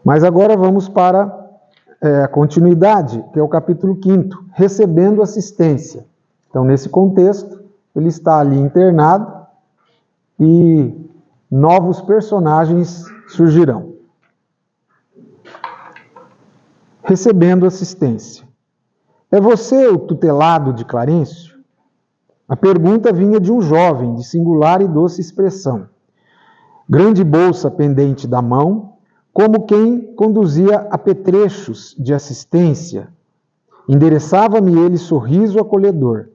Mas agora vamos para a continuidade, que é o capítulo 5º, recebendo assistência. Então, nesse contexto, ele está ali internado e novos personagens surgirão. Recebendo assistência. É você o tutelado de Clarencio? A pergunta vinha de um jovem de singular e doce expressão. Grande bolsa pendente da mão, como quem conduzia apetrechos de assistência. Endereçava-me ele sorriso acolhedor.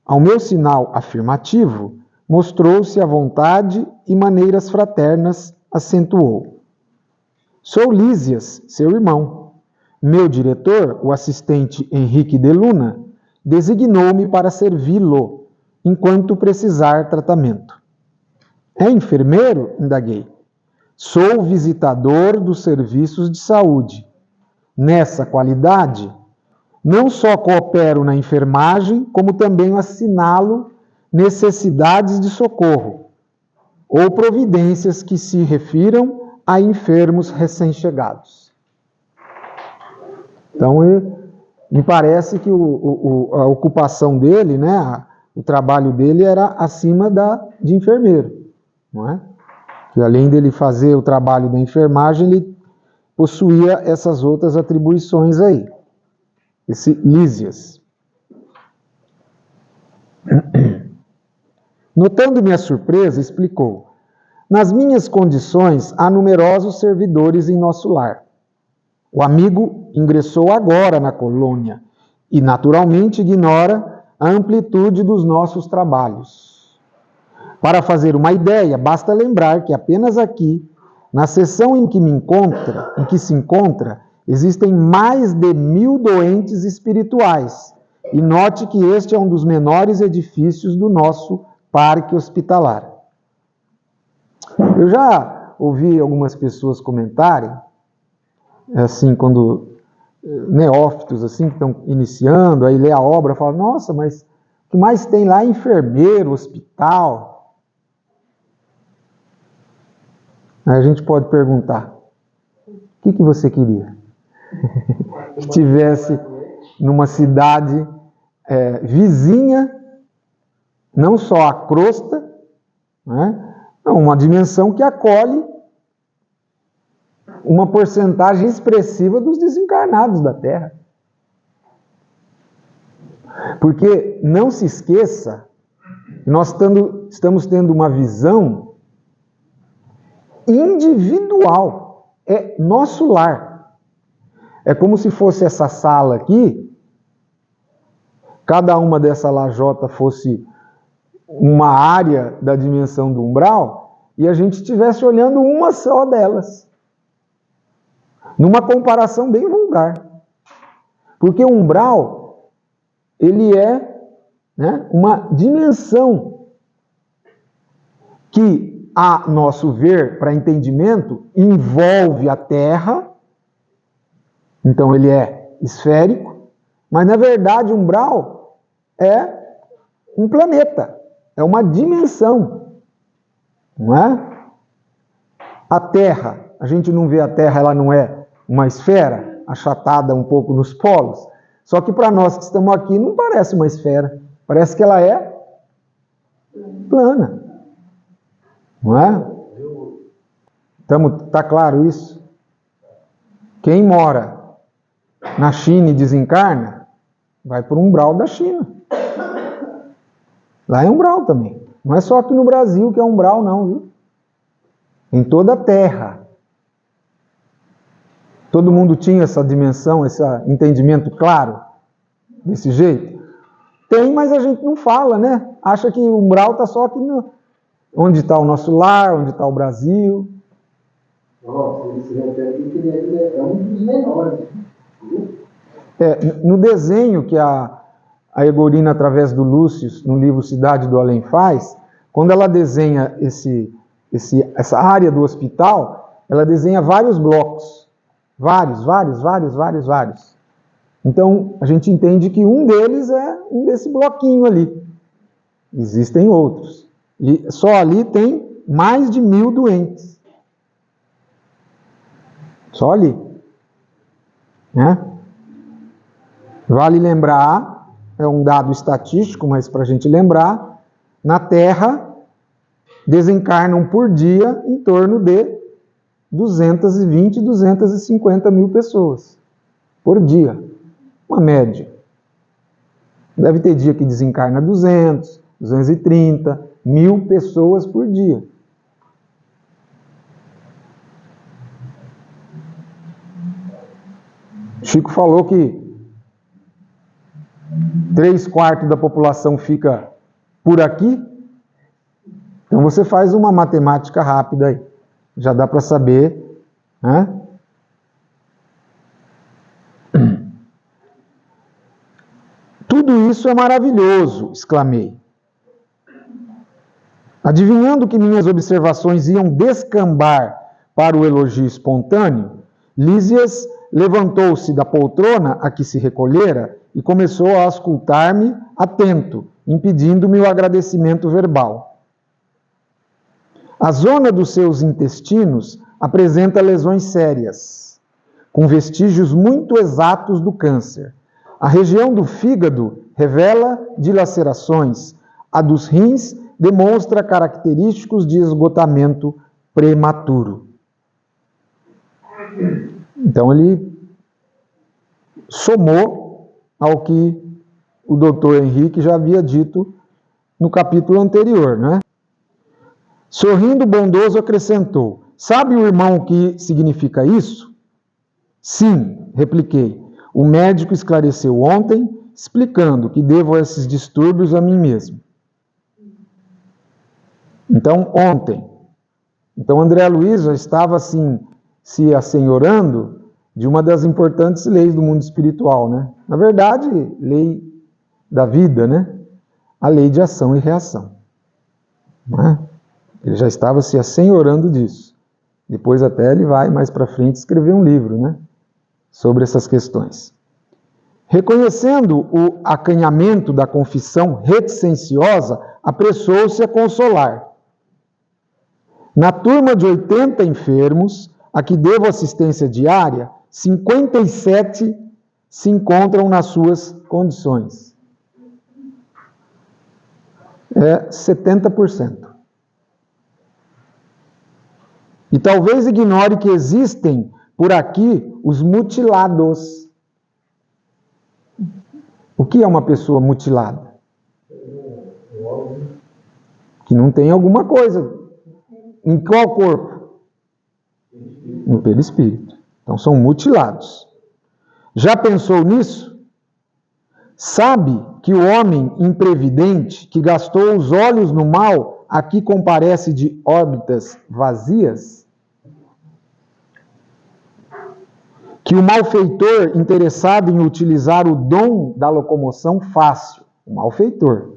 Ao meu sinal afirmativo, mostrou-se à vontade e maneiras fraternas acentuou. Sou Lísias, seu irmão. Meu diretor, o assistente Henrique de Luna, designou-me para servi-lo, enquanto precisar tratamento. É enfermeiro? Indaguei. Sou visitador dos serviços de saúde. Nessa qualidade, não só coopero na enfermagem, como também assinalo necessidades de socorro ou providências que se refiram a enfermos recém-chegados. Então, me parece que a ocupação dele, né, o trabalho dele era acima de enfermeiro, não é? Que além dele fazer o trabalho da enfermagem, ele possuía essas outras atribuições aí. Esse Lísias. Notando minha surpresa, explicou. Nas minhas condições, há numerosos servidores em nosso lar. O amigo ingressou agora na colônia e, naturalmente, ignora a amplitude dos nossos trabalhos. Para fazer uma ideia, basta lembrar que apenas aqui, na seção em que se encontra, existem mais de 1000 doentes espirituais. E note que este é um dos menores edifícios do nosso parque hospitalar. Eu já ouvi algumas pessoas comentarem, assim, quando neófitos, assim, que estão iniciando, aí lê a obra, falam, nossa, mas o que mais tem lá é enfermeiro, hospital. Aí a gente pode perguntar, o que você queria? Que tivesse numa cidade vizinha, não só a crosta, né? Uma dimensão que acolhe uma porcentagem expressiva dos desencarnados da Terra. Porque não se esqueça, nós estamos tendo uma visão individual, é nosso lar. É como se fosse essa sala aqui, cada uma dessa lajota fosse uma área da dimensão do umbral, e a gente estivesse olhando uma só delas. Numa comparação bem vulgar. Porque o umbral, ele é, né, uma dimensão que, a nosso ver, para entendimento, envolve a Terra, então ele é esférico, mas na verdade o umbral é um planeta, é uma dimensão, não é? A Terra, a gente não vê a Terra, ela não é uma esfera, achatada um pouco nos polos, só que para nós que estamos aqui não parece uma esfera, parece que ela é plana. Não é? Tá claro isso? Quem mora na China e desencarna, vai para o umbral da China. Lá é umbral também. Não é só aqui no Brasil que é umbral, não, viu? Em toda a Terra. Todo mundo tinha essa dimensão, esse entendimento claro, desse jeito? Tem, mas a gente não fala, né? Acha que o umbral está só aqui onde está o nosso lar, onde está o Brasil. Nossa, esse refere que ele é um dos menores. No desenho que a Egorina, através do Lúcio, no livro Cidade do Além faz, quando ela desenha essa área do hospital, ela desenha vários blocos. Vários. Então, a gente entende que um deles é um desse bloquinho ali. Existem outros. E só ali tem mais de 1000 doentes. Só ali. Né? Vale lembrar, é um dado estatístico, mas para a gente lembrar, na Terra desencarnam por dia em torno de 220, 250 mil pessoas. Por dia. Uma média. Deve ter dia que desencarna 200, 230, 1000 pessoas por dia. Chico falou que 3/4 da população fica por aqui. Então você faz uma matemática rápida aí. Já dá para saber, né? Tudo isso é maravilhoso, exclamei. Adivinhando que minhas observações iam descambar para o elogio espontâneo, Lísias levantou-se da poltrona a que se recolhera e começou a auscultar-me atento, impedindo-me o agradecimento verbal. A zona dos seus intestinos apresenta lesões sérias, com vestígios muito exatos do câncer. A região do fígado revela dilacerações. A dos rins demonstra característicos de esgotamento prematuro. Então ele somou ao que o doutor Henrique já havia dito no capítulo anterior, né? Sorrindo bondoso acrescentou: sabe o irmão o que significa isso? Sim, repliquei. O médico esclareceu ontem, explicando que devo esses distúrbios a mim mesmo. Então, ontem. Então, André Luiz já estava, assim, se assenhorando de uma das importantes leis do mundo espiritual, né? Na verdade, lei da vida, né? A lei de ação e reação. Né? Ele já estava se assenhorando disso. Depois até ele vai, mais para frente, escrever um livro, né? Sobre essas questões. Reconhecendo o acanhamento da confissão reticenciosa, apressou-se a consolar. Na turma de 80 enfermos, a que devo assistência diária, 57 se encontram nas suas condições. É 70%. E talvez ignore que existem por aqui os mutilados. O que é uma pessoa mutilada? Que não tem alguma coisa. Em qual corpo? No perispírito. Então são mutilados. Já pensou nisso? Sabe que o homem imprevidente que gastou os olhos no mal aqui comparece de órbitas vazias? Que o malfeitor interessado em utilizar o dom da locomoção fácil, o malfeitor,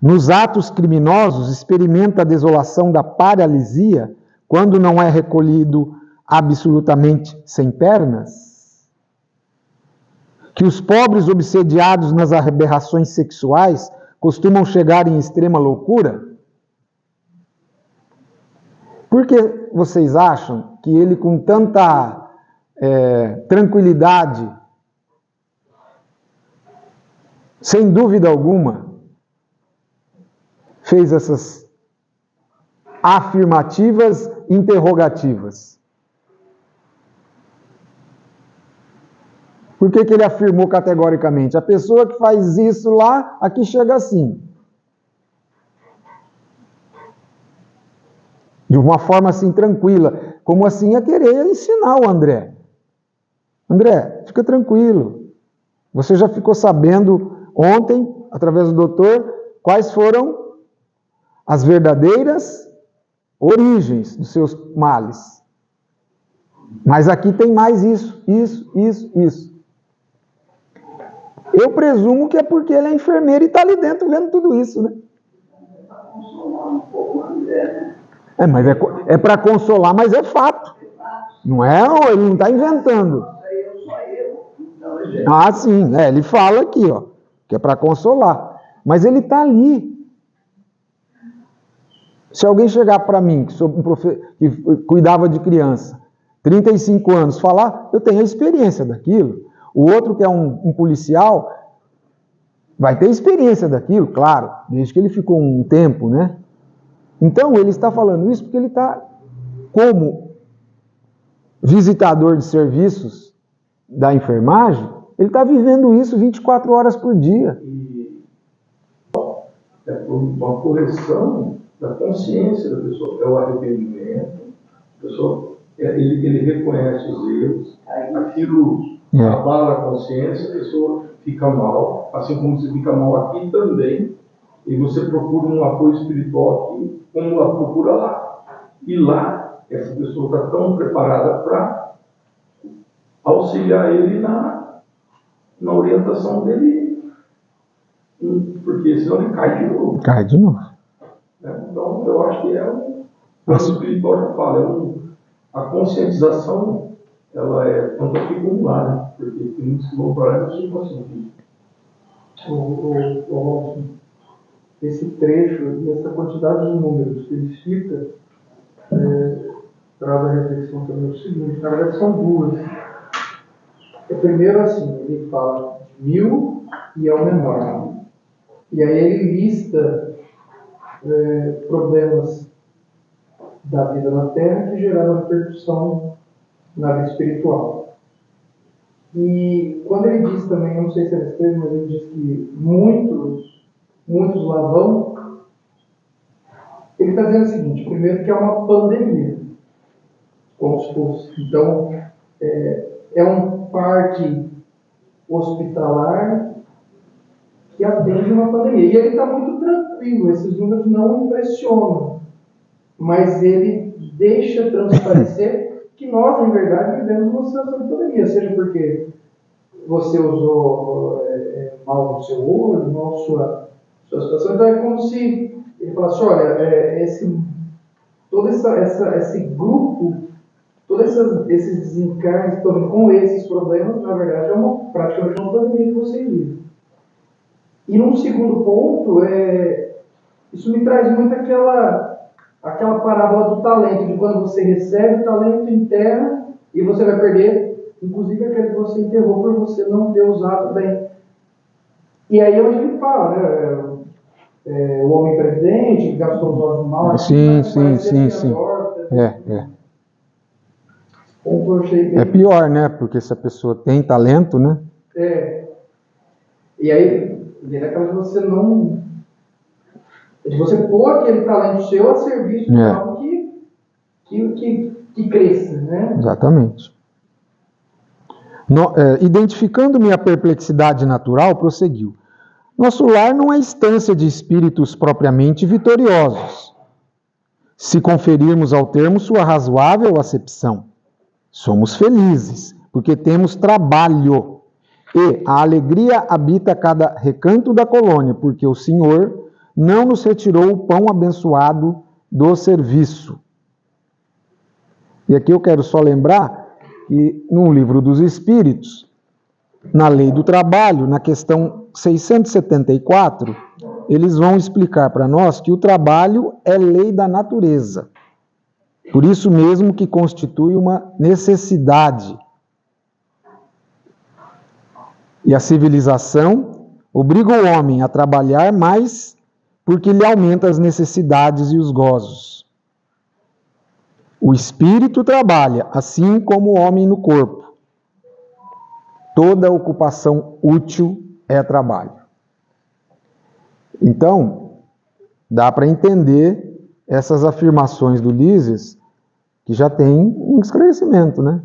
nos atos criminosos experimenta a desolação da paralisia quando não é recolhido absolutamente sem pernas? Que os pobres obsediados nas aberrações sexuais costumam chegar em extrema loucura? Por que vocês acham que ele com tanta tranquilidade, sem dúvida alguma, fez essas afirmativas interrogativas? Por que ele afirmou categoricamente? A pessoa que faz isso lá, aqui chega assim. De uma forma assim tranquila. Como assim ia querer ensinar o André. André, fica tranquilo. Você já ficou sabendo ontem, através do doutor, quais foram as verdadeiras origens dos seus males. Mas aqui tem mais isso. Eu presumo que é porque ele é enfermeiro e está ali dentro vendo tudo isso, né? Mas é para consolar, mas é fato. Não é? Ele não está inventando. Ah, sim. Ele fala aqui, ó, que é para consolar. Mas ele está ali. Se alguém chegar para mim, que cuidava de criança, 35 anos falar, eu tenho a experiência daquilo. O outro que é um policial vai ter experiência daquilo, claro, desde que ele ficou um tempo, né? Então, ele está falando isso porque ele está, como visitador de serviços da enfermagem, ele está vivendo isso 24 horas por dia. E é uma correção da consciência da pessoa, é o arrependimento, a pessoa, ele reconhece os erros, aquilo abala a consciência, a pessoa fica mal, assim como você fica mal aqui também, e você procura um apoio espiritual aqui, como ela procura lá. E lá, essa pessoa está tão preparada para auxiliar ele na orientação dele, porque senão ele cai de novo. Cai de novo. Então, eu acho que o plano espiritual já fala, a conscientização, ela é tanto aqui como lá, né? Porque tem muitos que vão para lá e não se conscientizam. Esse trecho e essa quantidade de números que ele cita traz a reflexão também o seguinte, na verdade são duas. Primeiro assim, ele fala de 1000 e é o menor. E aí ele lista problemas da vida na Terra que geraram repercussão na vida espiritual. E quando ele diz também, eu não sei se é nesse trecho, mas ele diz que muitos lá vão, ele está dizendo o seguinte, primeiro que é uma pandemia, como se fosse. Então, é um parque hospitalar que atende uma pandemia. E ele está muito tranquilo, esses números não impressionam, mas ele deixa transparecer que nós, em verdade, vivemos uma situação de pandemia, seja porque você usou mal o seu olho, mal sua situação. Então é como se ele falasse, olha, todo esse grupo, todos esses desencarnes que estão vindo com esses problemas, na verdade, é praticamente uma pandemia que você vive. E num segundo ponto, isso me traz muito aquela parábola do talento, de quando você recebe o talento em terra e você vai perder, inclusive aquele que você enterrou por você não ter usado bem. E aí é onde ele fala, né? O homem previdente, que gastou os olhos no mal. Sim. É pior, né? Porque se a pessoa tem talento, né? E aí, é aquela de você não... de você pôr aquele talento seu a serviço de algo que cresça, né? Exatamente. Identificando minha perplexidade natural, prosseguiu. Nosso lar não é instância de espíritos propriamente vitoriosos, se conferirmos ao termo sua razoável acepção. Somos felizes, porque temos trabalho, e a alegria habita cada recanto da colônia, porque o Senhor não nos retirou o pão abençoado do serviço. E aqui eu quero só lembrar que no Livro dos Espíritos, na Lei do Trabalho, na questão 674, eles vão explicar para nós que o trabalho é lei da natureza. Por isso mesmo que constitui uma necessidade. E a civilização obriga o homem a trabalhar mais porque lhe aumenta as necessidades e os gozos. O espírito trabalha, assim como o homem no corpo. Toda ocupação útil é trabalho. Então, dá para entender essas afirmações do Lísias, que já tem um esclarecimento, né?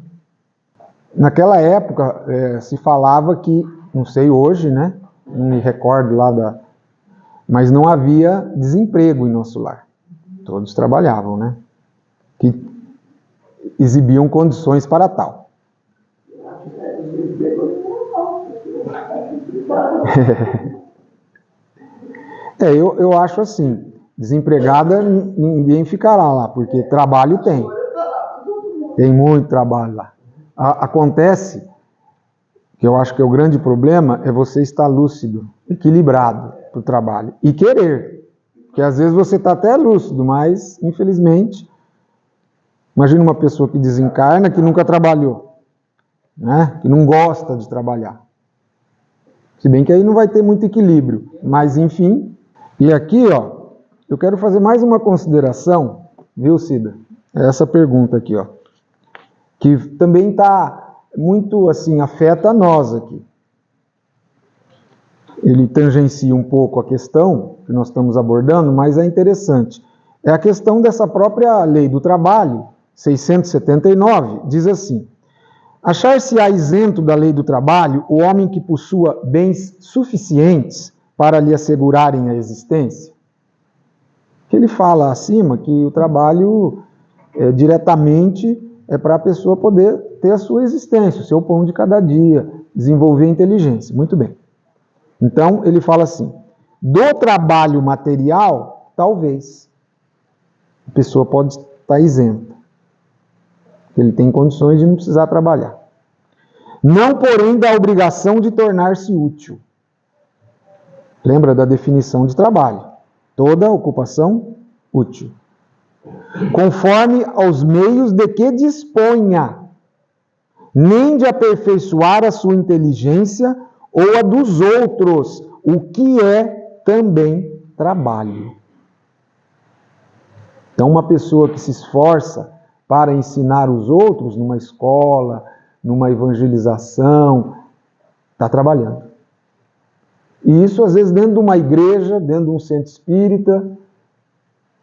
Naquela época, se falava que, não sei hoje, né? Não me recordo lá mas não havia desemprego em nosso lar. Todos trabalhavam, né? Que exibiam condições para tal. Eu acho assim, desempregada ninguém ficará lá, porque trabalho tem. Tem muito trabalho lá. Acontece que eu acho que o grande problema é você estar lúcido, equilibrado para o trabalho e querer. Porque às vezes você está até lúcido, mas infelizmente Imagina uma pessoa que desencarna, que nunca trabalhou, né? Que não gosta de trabalhar. Se bem que aí não vai ter muito equilíbrio, mas enfim. E aqui, ó, eu quero fazer mais uma consideração, viu, Cida? Essa pergunta aqui, ó, que também está muito, assim, afeta a nós aqui. Ele tangencia um pouco a questão que nós estamos abordando, mas é interessante. É a questão dessa própria lei do trabalho, 679, diz assim: achar-se-á isento da lei do trabalho o homem que possua bens suficientes para lhe assegurarem a existência? Que ele fala acima que o trabalho diretamente é para a pessoa poder ter a sua existência, o seu pão de cada dia, desenvolver a inteligência. Muito bem. Então, ele fala assim: do trabalho material, talvez, a pessoa pode estar isenta. Ele tem condições de não precisar trabalhar. Não, porém, da obrigação de tornar-se útil. Lembra da definição de trabalho? Toda ocupação útil. Conforme aos meios de que disponha, nem de aperfeiçoar a sua inteligência ou a dos outros, o que é também trabalho. Então, uma pessoa que se esforça para ensinar os outros numa escola, numa evangelização, está trabalhando. E isso, às vezes, dentro de uma igreja, dentro de um centro espírita,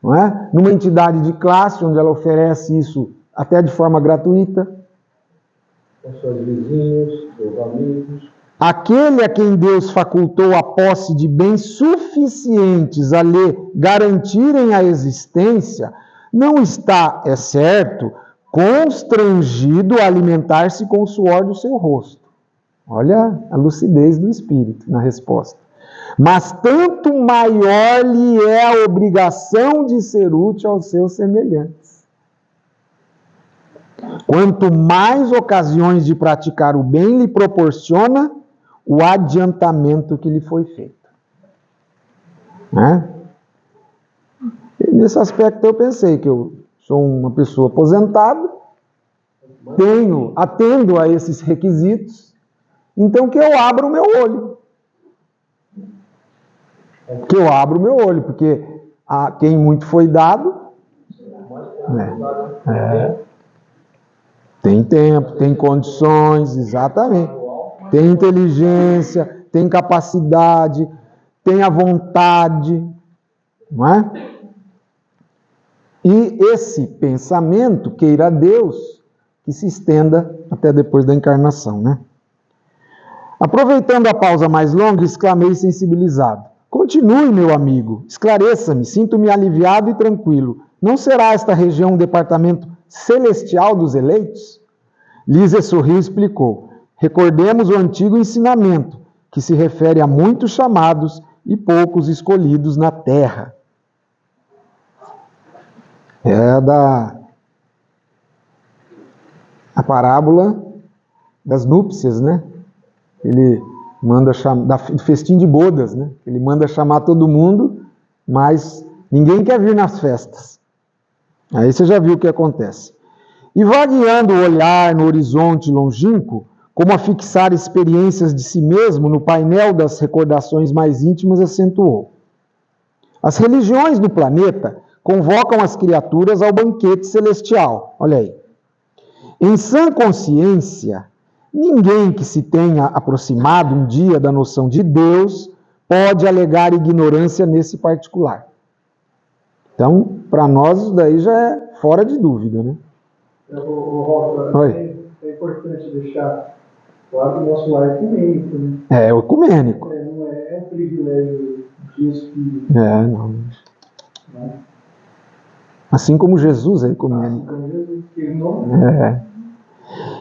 não é? Numa entidade de classe, onde ela oferece isso até de forma gratuita. Com seus vizinhos, seus amigos. Aquele a quem Deus facultou a posse de bens suficientes a lhe garantirem a existência, não está, é certo, constrangido a alimentar-se com o suor do seu rosto. Olha a lucidez do espírito na resposta. Mas tanto maior lhe é a obrigação de ser útil aos seus semelhantes. Quanto mais ocasiões de praticar o bem lhe proporciona o adiantamento que lhe foi feito. Né? E nesse aspecto eu pensei que eu sou uma pessoa aposentada, atendo a esses requisitos, então que eu abro o meu olho. Que eu abro o meu olho, porque a quem muito foi dado, tem tempo, tem condições, exatamente. Tem inteligência, tem capacidade, tem a vontade, não é? E esse pensamento, queira Deus, que se estenda até depois da encarnação, né? Aproveitando a pausa mais longa, exclamei sensibilizado: continue, meu amigo, esclareça-me, sinto-me aliviado e tranquilo. Não será esta região um departamento celestial dos eleitos? Lísia sorriu e explicou: recordemos o antigo ensinamento, que se refere a muitos chamados e poucos escolhidos na terra. É a parábola das núpcias, né? Ele manda chamar, do festim de bodas, né? Ele manda chamar todo mundo, mas ninguém quer vir nas festas. Aí você já viu o que acontece. E vagueando o olhar no horizonte longínquo, como a fixar experiências de si mesmo no painel das recordações mais íntimas, acentuou: as religiões do planeta convocam as criaturas ao banquete celestial. Olha aí. Em sã consciência, ninguém que se tenha aproximado um dia da noção de Deus pode alegar ignorância nesse particular. Então, para nós, isso daí já é fora de dúvida, né? Oi. É importante deixar claro que o nosso lar é ecumênico, né? É ecumênico. Não é privilégio de espírito. Não. Né? Assim como Jesus é ecumênico. Assim como Jesus, ele não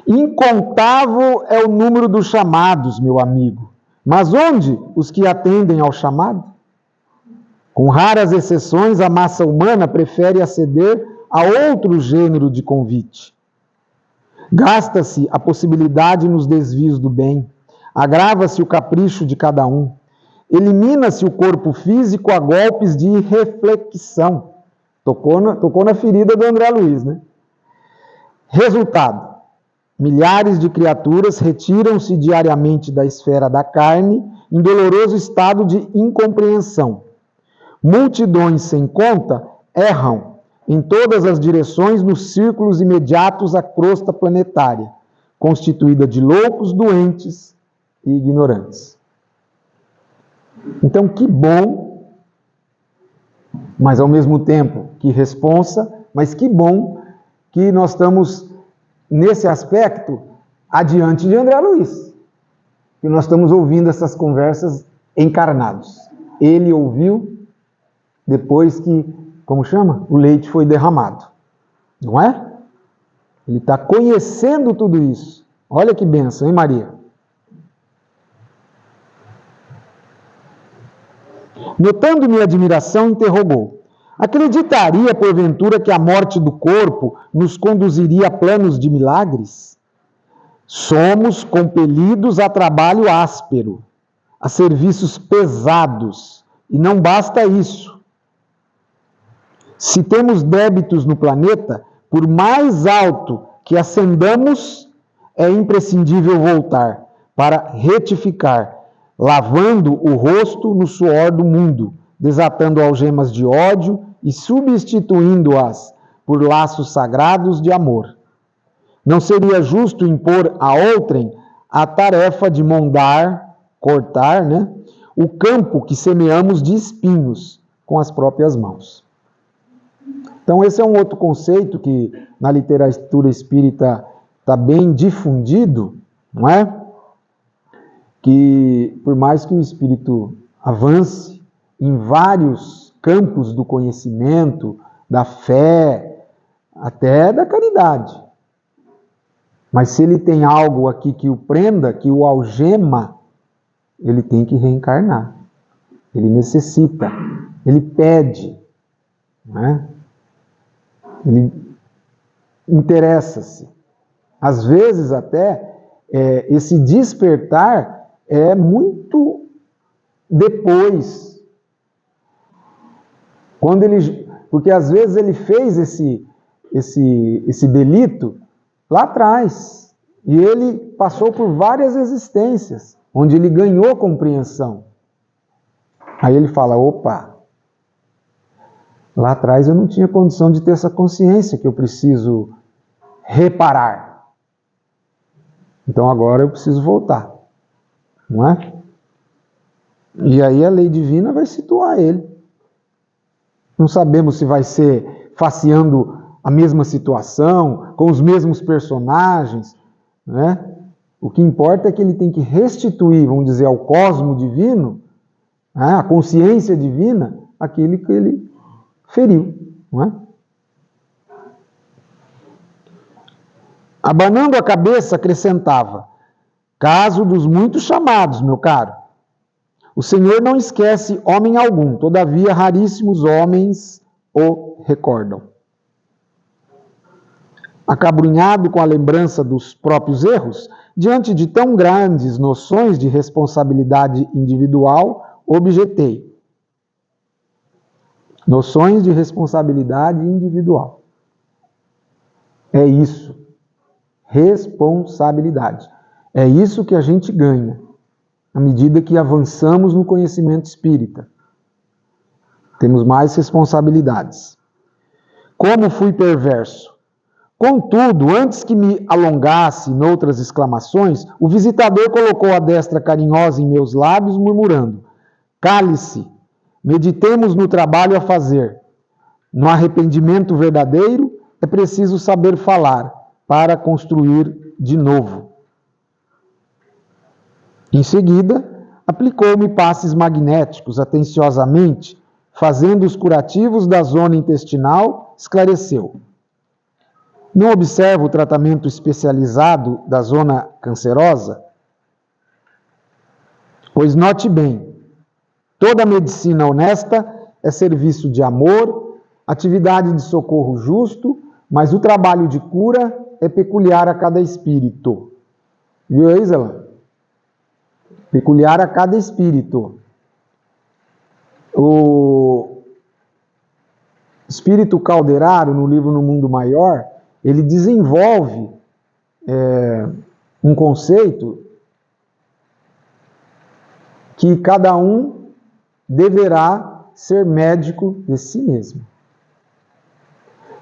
Incontável é o número dos chamados, meu amigo. Mas onde os que atendem ao chamado? Com raras exceções, a massa humana prefere aceder a outro gênero de convite. Gasta-se a possibilidade nos desvios do bem, agrava-se o capricho de cada um, elimina-se o corpo físico a golpes de reflexão. Tocou na ferida do André Luiz, né? Resultado: milhares de criaturas retiram-se diariamente da esfera da carne em doloroso estado de incompreensão. Multidões sem conta erram em todas as direções nos círculos imediatos à crosta planetária, constituída de loucos, doentes e ignorantes. Então, que bom, mas ao mesmo tempo que responsa, mas que bom que nós estamos nesse aspecto adiante de André Luiz, que nós estamos ouvindo essas conversas encarnados. Ele ouviu depois que, como chama? O leite foi derramado. Não é? Ele está conhecendo tudo isso. Olha que bênção, hein, Maria? Notando minha admiração, interrogou: acreditaria, porventura, que a morte do corpo nos conduziria a planos de milagres? Somos compelidos a trabalho áspero, a serviços pesados, e não basta isso. Se temos débitos no planeta, por mais alto que ascendamos, é imprescindível voltar para retificar, lavando o rosto no suor do mundo, desatando algemas de ódio e substituindo-as por laços sagrados de amor. Não seria justo impor a outrem a tarefa de mondar, cortar, o campo que semeamos de espinhos com as próprias mãos. Então, esse é um outro conceito que na literatura espírita está bem difundido, não é? Que, por mais que o espírito avance em vários campos do conhecimento, da fé, até da caridade, mas se ele tem algo aqui que o prenda, que o algema, ele tem que reencarnar. Ele necessita, ele pede, não é? Ele interessa-se. Às vezes até esse despertar é muito depois. Porque às vezes ele fez esse delito lá atrás. E ele passou por várias existências, onde ele ganhou compreensão. Aí ele fala, opa, lá atrás eu não tinha condição de ter essa consciência que eu preciso reparar. Então agora eu preciso voltar. Não é? E aí a lei divina vai situar ele. Não sabemos se vai ser faceando a mesma situação, com os mesmos personagens, né? O que importa é que ele tem que restituir, vamos dizer, ao cosmo divino, né, a consciência divina, aquele que ele feriu, não é? Abanando a cabeça, acrescentava: caso dos muitos chamados, meu caro, o Senhor não esquece homem algum, todavia raríssimos homens o recordam. Acabrunhado com a lembrança dos próprios erros, diante de tão grandes noções de responsabilidade individual, objetei. Noções de responsabilidade individual. É isso. Responsabilidade. É isso que a gente ganha, à medida que avançamos no conhecimento espírita. Temos mais responsabilidades. Como fui perverso! Contudo, antes que me alongasse noutras exclamações, o visitador colocou a destra carinhosa em meus lábios, murmurando: cale-se, meditemos no trabalho a fazer. No arrependimento verdadeiro, é preciso saber falar para construir de novo. Em seguida, aplicou-me passes magnéticos atenciosamente, fazendo os curativos da zona intestinal, esclareceu: não observa o tratamento especializado da zona cancerosa? Pois note bem, toda medicina honesta é serviço de amor, atividade de socorro justo, mas o trabalho de cura é peculiar a cada espírito. Viu aí, Zé? Peculiar a cada espírito. O espírito Calderaro, no livro No Mundo Maior, ele desenvolve um conceito que cada um deverá ser médico de si mesmo.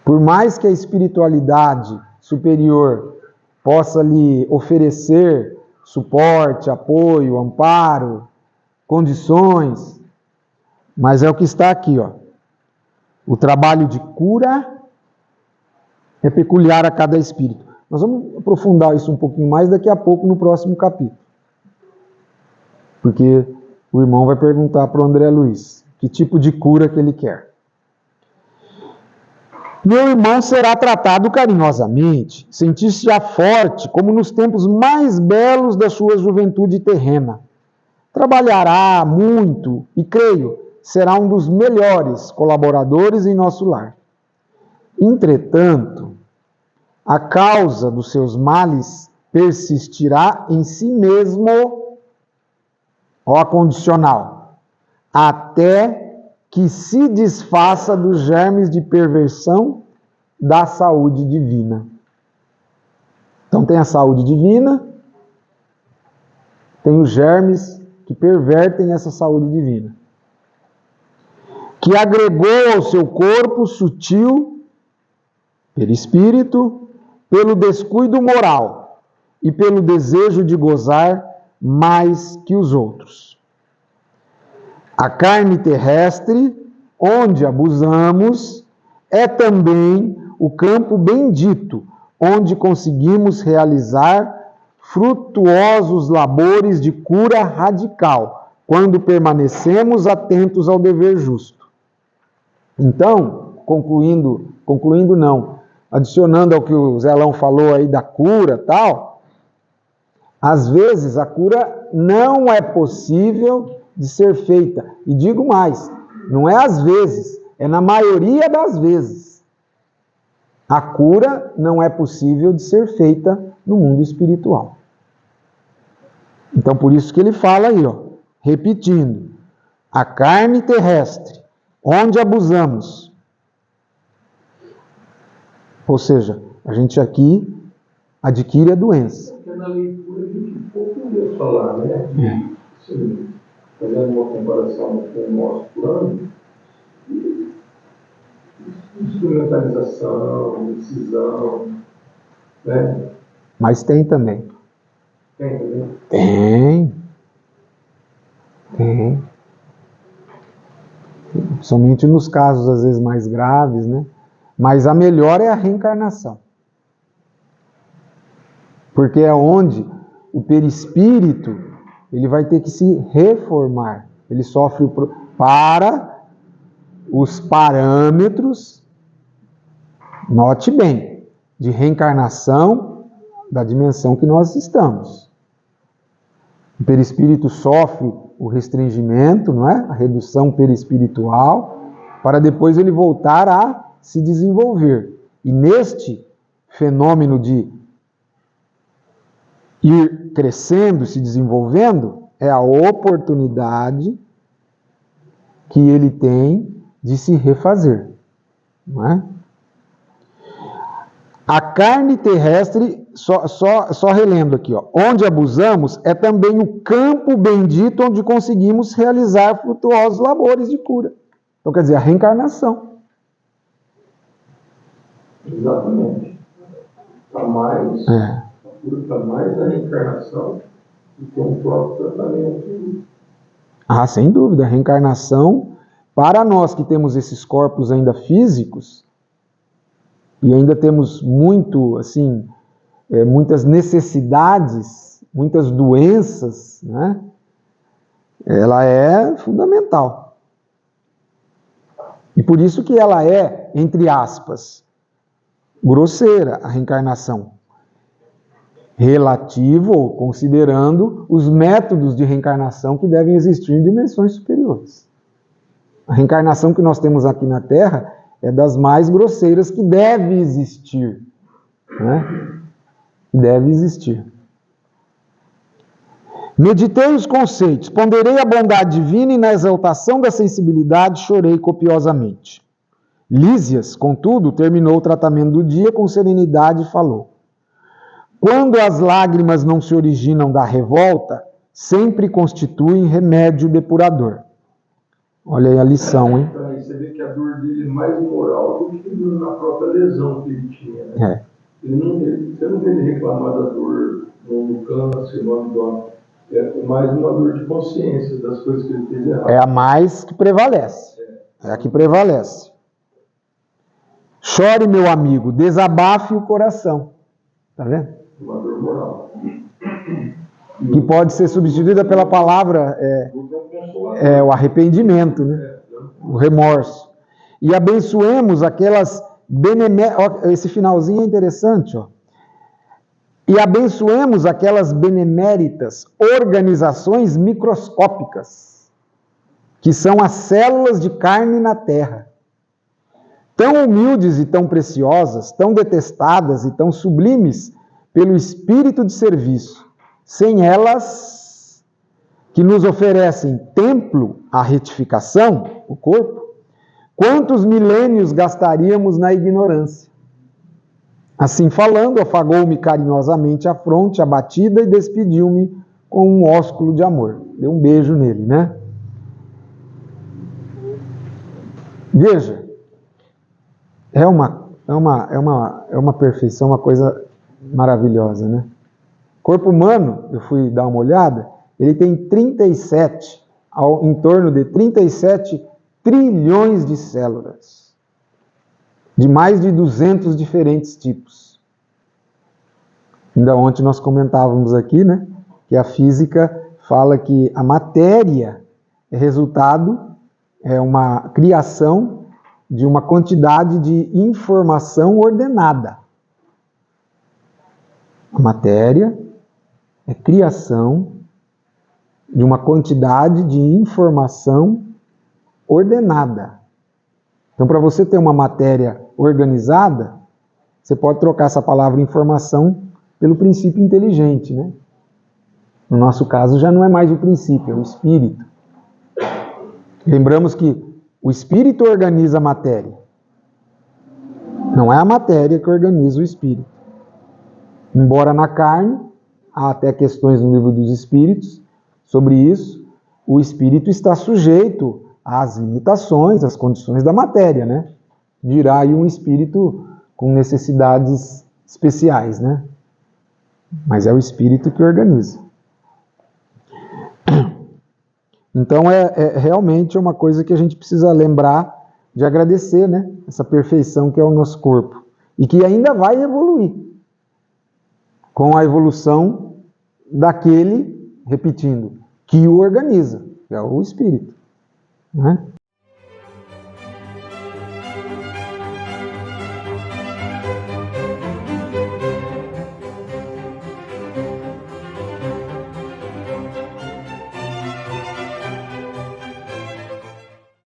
Por mais que a espiritualidade superior possa lhe oferecer suporte, apoio, amparo, condições, mas é o que está aqui, ó. O trabalho de cura é peculiar a cada espírito. Nós vamos aprofundar isso um pouquinho mais daqui a pouco no próximo capítulo. Porque o irmão vai perguntar para o André Luiz que tipo de cura que ele quer. Meu irmão será tratado carinhosamente, sentir-se-á forte, como nos tempos mais belos da sua juventude terrena. Trabalhará muito e, creio, será um dos melhores colaboradores em nosso lar. Entretanto, a causa dos seus males persistirá em si mesmo, ó condicional, até que se desfaça dos germes de perversão da saúde divina. Então tem a saúde divina, tem os germes que pervertem essa saúde divina, que agregou ao seu corpo sutil, perispírito, pelo descuido moral e pelo desejo de gozar mais que os outros. A carne terrestre, onde abusamos, é também o campo bendito, onde conseguimos realizar frutuosos labores de cura radical, quando permanecemos atentos ao dever justo. Então, adicionando ao que o Zelão falou aí da cura e tal, às vezes a cura não é possível de ser feita. E digo mais, não é às vezes, é na maioria das vezes. A cura não é possível de ser feita no mundo espiritual. Então, por isso que ele fala aí, ó, repetindo, a carne terrestre, onde abusamos. Ou seja, a gente aqui adquire a doença. Porque na leitura a gente pouco ia falar, né? Sim, fazendo uma comparação com o nosso plano, instrumentalização, decisão, né? Mas tem também. Tem também? Tem. Somente nos casos, às vezes, mais graves, né? Mas a melhor é a reencarnação. Porque é onde o perispírito, ele vai ter que se reformar. Ele sofre para os parâmetros, note bem, de reencarnação da dimensão que nós estamos. O perispírito sofre o restringimento, não é? A redução perispiritual, para depois ele voltar a se desenvolver. E neste fenômeno de ir crescendo, se desenvolvendo, é a oportunidade que ele tem de se refazer, não é? A carne terrestre, só relendo aqui, ó, onde abusamos é também o campo bendito onde conseguimos realizar frutuosos labores de cura. Então, quer dizer, a reencarnação. Exatamente. Está mais, a cura está mais na reencarnação do que um próprio tratamento. Ah, sem dúvida, a reencarnação, para nós que temos esses corpos ainda físicos, e ainda temos muitas necessidades, muitas doenças, né? Ela é fundamental. E por isso que ela é, entre aspas, grosseira, a reencarnação. Relativo, ou considerando os métodos de reencarnação que devem existir em dimensões superiores. A reencarnação que nós temos aqui na Terra é das mais grosseiras que deve existir, né? Deve existir. Meditei os conceitos, ponderei a bondade divina e na exaltação da sensibilidade chorei copiosamente. Lísias, contudo, terminou o tratamento do dia com serenidade e falou: quando as lágrimas não se originam da revolta, sempre constituem remédio depurador. Olha aí a lição, hein? Então, aí você vê que a dor dele é mais moral do que na própria lesão que ele tinha, né? Você não vê ele reclamar da dor no câncer, no abdômen. É mais uma dor de consciência das coisas que ele fez errado. É a mais que prevalece. É a que prevalece. Chore, meu amigo, desabafe o coração. Tá vendo? Uma dor moral. Que pode ser substituída pela palavra o arrependimento, né? O remorso. E abençoemos aquelas esse finalzinho é interessante, ó. E abençoemos aquelas beneméritas organizações microscópicas, que são as células de carne na terra. Tão humildes e tão preciosas, tão detestadas e tão sublimes pelo espírito de serviço. Sem elas, que nos oferecem templo à retificação, o corpo, quantos milênios gastaríamos na ignorância? Assim falando, afagou-me carinhosamente a fronte abatida e despediu-me com um ósculo de amor. Deu um beijo nele, né? Veja, é uma perfeição, uma coisa maravilhosa, né? O corpo humano, eu fui dar uma olhada, ele tem em torno de 37 trilhões de células, de mais de 200 diferentes tipos. Ainda ontem nós comentávamos aqui, né, que a física fala que a matéria é resultado, é uma criação de uma quantidade de informação ordenada. A matéria é criação de uma quantidade de informação ordenada. Então, para você ter uma matéria organizada, você pode trocar essa palavra informação pelo princípio inteligente, né? No nosso caso, já não é mais o princípio, é o espírito. Lembramos que o espírito organiza a matéria. Não é a matéria que organiza o espírito. Embora na carne, há até questões no livro dos espíritos sobre isso, o espírito está sujeito às limitações, às condições da matéria, né? Dirá aí um espírito com necessidades especiais, né? Mas é o espírito que organiza. Então é realmente uma coisa que a gente precisa lembrar de agradecer, né? Essa perfeição que é o nosso corpo. E que ainda vai evoluir com a evolução daquele, repetindo, que o organiza, que é o espírito, né?